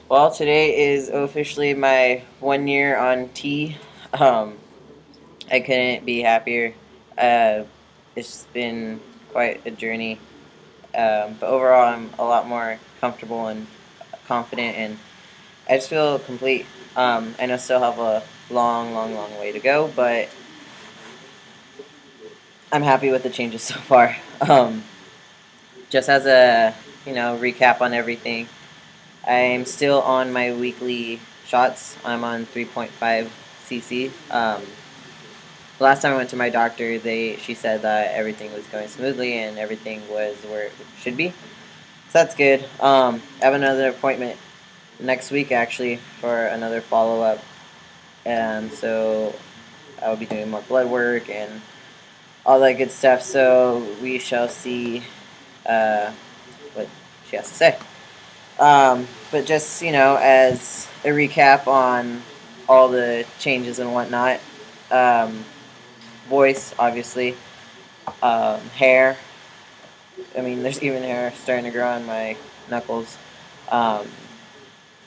Well, today is officially my 1 year on T. Um, I couldn't be happier. Uh, it's been quite a journey, but overall, I'm a lot more comfortable and confident, and I just feel complete. I know I still have a long, long, long way to go, but I'm happy with the changes so far. Just as a recap on everything, I'm still on my weekly shots. I'm on 3.5 cc. Last time I went to my doctor, they she said that everything was going smoothly and everything was where it should be. So that's good. I have another appointment next week actually for another follow up, and so I will be doing more blood work and all that good stuff. So we shall see uh, what she has to say. But just as a recap on all the changes and whatnot, um, voice obviously, hair. I mean, there's even hair starting to grow on my knuckles. Um,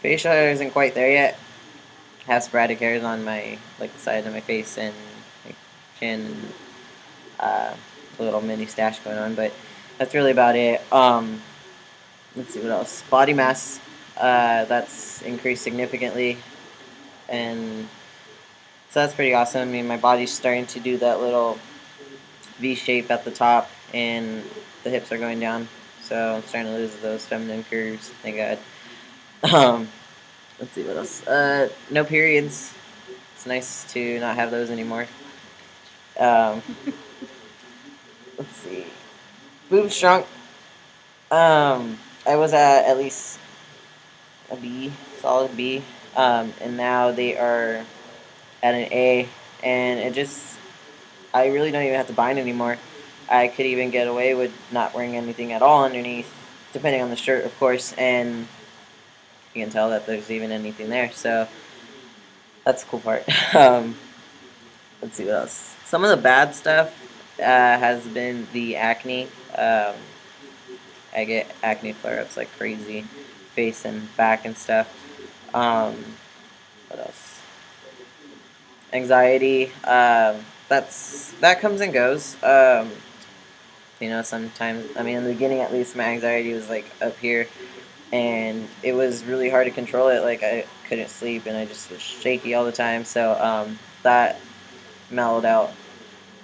Facial hair isn't quite there yet. Have sporadic hairs on my the side of my face and my chin, and a little mini stash going on, but that's really about it. Let's see what else. Body mass, that's increased significantly, and so that's pretty awesome. I mean, my body's starting to do that little V shape at the top, and the hips are going down. So I'm starting to lose those feminine curves. Thank God. Um, let's see what else. No periods. It's nice to not have those anymore. Um, let's see. Boobs shrunk. I was at least a B, solid B, and now they are at an A, and I really don't even have to bind anymore. I could even get away with not wearing anything at all underneath, depending on the shirt, of course, and you can tell that there's even anything there. So that's the cool part. um, let's see what else. Some of the bad stuff has been the acne. I get acne flare-ups like crazy, face and back and stuff. Um, what else? Anxiety. That comes and goes. Sometimes, I mean, in the beginning at least, my anxiety was like up here, and it was really hard to control it. Like I couldn't sleep, and I just was shaky all the time. So that mellowed out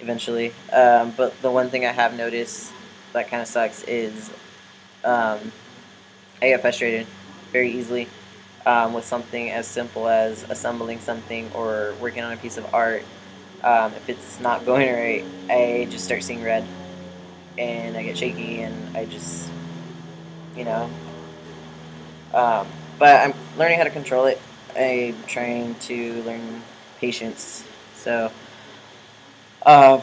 eventually. But the one thing I have noticed that kind of sucks is um, I get frustrated very easily with something as simple as assembling something or working on a piece of art. If it's not going right, I just start seeing red and I get shaky and I just, you know, um, but I'm learning how to control it. I'm trying to learn patience. So, uh,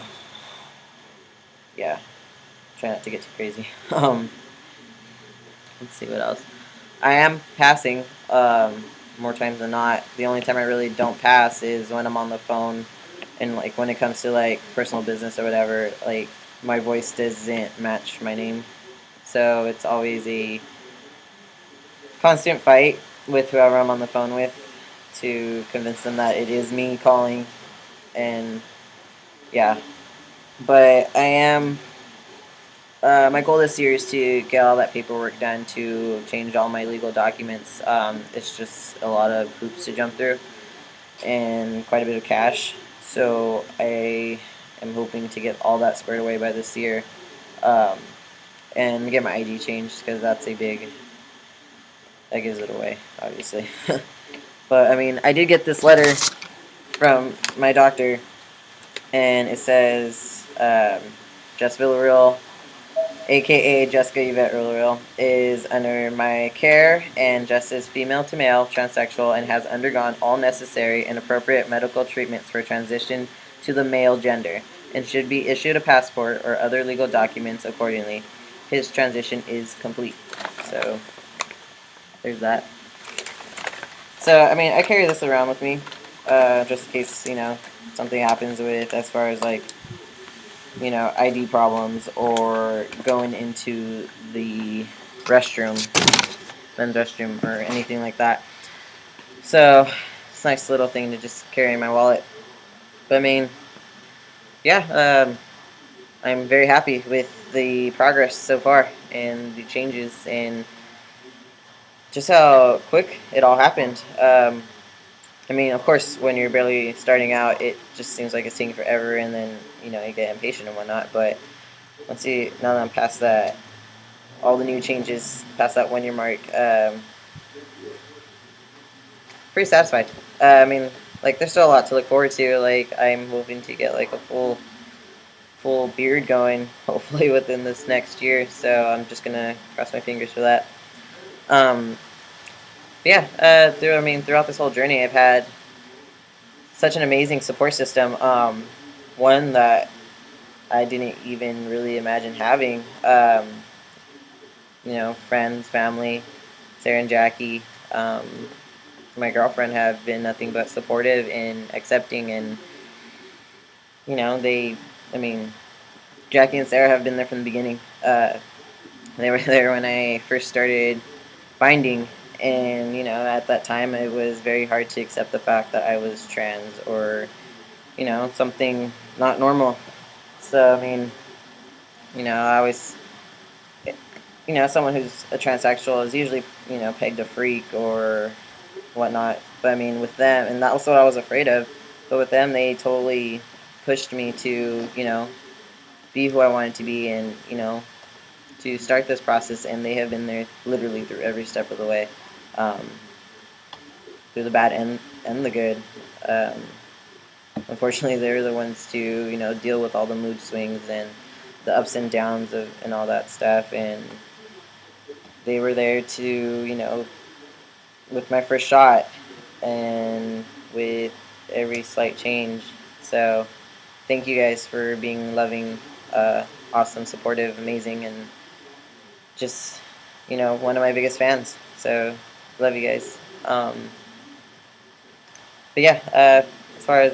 yeah, try not to get too crazy. Let's see what else. I am passing more times than not. The only time I really don't pass is when I'm on the phone, and like when it comes to like personal business or whatever. Like my voice doesn't match my name, so it's always a constant fight with whoever I'm on the phone with to convince them that it is me calling. And yeah, but I am. My goal this year is to get all that paperwork done to change all my legal documents. It's just a lot of hoops to jump through and quite a bit of cash. So I am hoping to get all that squared away by this year, um, and get my ID changed because that gives it away, obviously. But I mean, I did get this letter from my doctor, and it says Jess Villarreal, aka Jessica Yvette Villarreal, is under my care, and Jess is female to male, transsexual, and has undergone all necessary and appropriate medical treatments for transition to the male gender, and should be issued a passport or other legal documents accordingly. His transition is complete. So there's that. So I mean, I carry this around with me, just in case something happens with as far as like ID problems or going into the restroom. men's restroom or anything like that. So it's a nice little thing to just carry in my wallet. But I mean, yeah, I'm very happy with the progress so far and the changes and just how quick it all happened. I mean, of course, when you're barely starting out, it just seems like it's taking forever, and then you get impatient and whatnot. But now that I'm past that, all the new changes past that 1 year mark, pretty satisfied. I mean, like there's still a lot to look forward to. Like I'm hoping to get like a full beard going, hopefully within this next year. So I'm just gonna cross my fingers for that. Um, yeah, throughout this whole journey, I've had such an amazing support system. One that I didn't even really imagine having. Friends, family, Sarah and Jackie, um, my girlfriend have been nothing but supportive and accepting, and I mean, Jackie and Sarah have been there from the beginning. They were there when I first started binding, and at that time it was very hard to accept the fact that I was trans or something not normal. So I mean, I always someone who's a transsexual is usually pegged a freak or whatnot. But I mean, with them, and that was what I was afraid of. But with them, they totally pushed me to be who I wanted to be, and to start this process. And they have been there literally through every step of the way, um, through the bad and the good. Um, Unfortunately, they're the ones to deal with all the mood swings and the ups and downs of and all that stuff. And they were there to with my first shot and with every slight change. So thank you guys for being loving, awesome, supportive, amazing, and just one of my biggest fans. So love you guys. But yeah, as far as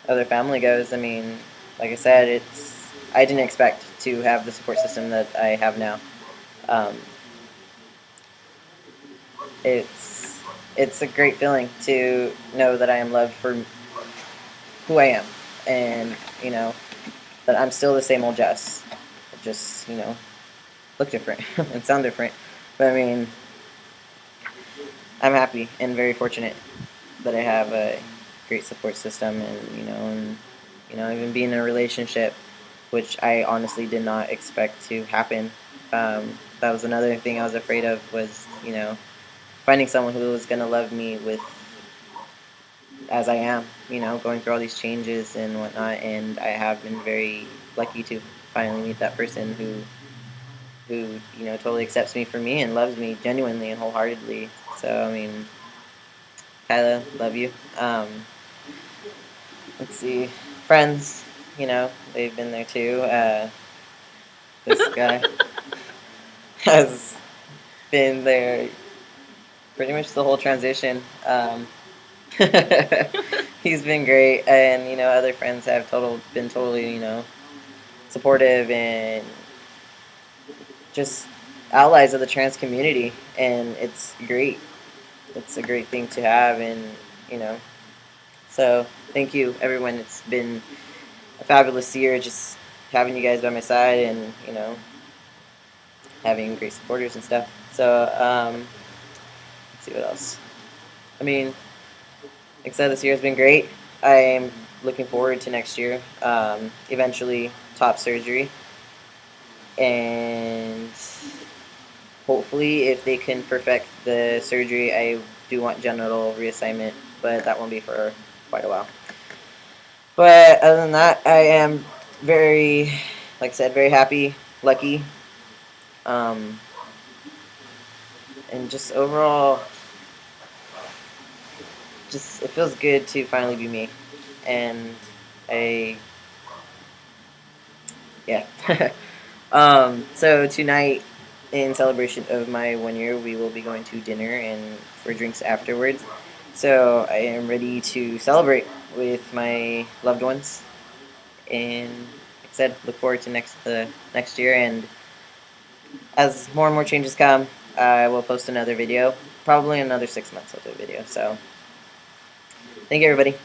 other family goes, I mean, like I said, I didn't expect to have the support system that I have now. Um, it's a great feeling to know that I am loved for who I am, and that I'm still the same old Jess, just look different and sound different. But I mean, I'm happy and very fortunate that I have a great support system, and even being in a relationship, which I honestly did not expect to happen. That was another thing I was afraid of, was finding someone who was gonna love me with as I am, going through all these changes and whatnot. And I have been very lucky to finally meet that person who totally accepts me for me and loves me genuinely and wholeheartedly. So I mean, Kyla, love you. Let's see, friends, they've been there too. This guy has been there pretty much the whole transition. He's been great, and other friends have been totally supportive and just allies of the trans community, and it's great. It's a great thing to have, and so thank you, everyone. It's been a fabulous year, just having you guys by my side, and having great supporters and stuff. So let's see what else. I mean, like I said, this year has been great. I'm looking forward to next year. Eventually, top surgery, and hopefully, if they can perfect the surgery, I do want genital reassignment, but that won't be for quite a while. But other than that, I am very, like I said, very happy, lucky, um, and just overall, just it feels good to finally be me. And I, yeah. So tonight, in celebration of my 1 year, we will be going to dinner and for drinks afterwards. So I am ready to celebrate with my loved ones, and like I said, look forward to the next year. And as more and more changes come, I will post another video. Probably another 6 months I'll do a video. So, thank you, everybody.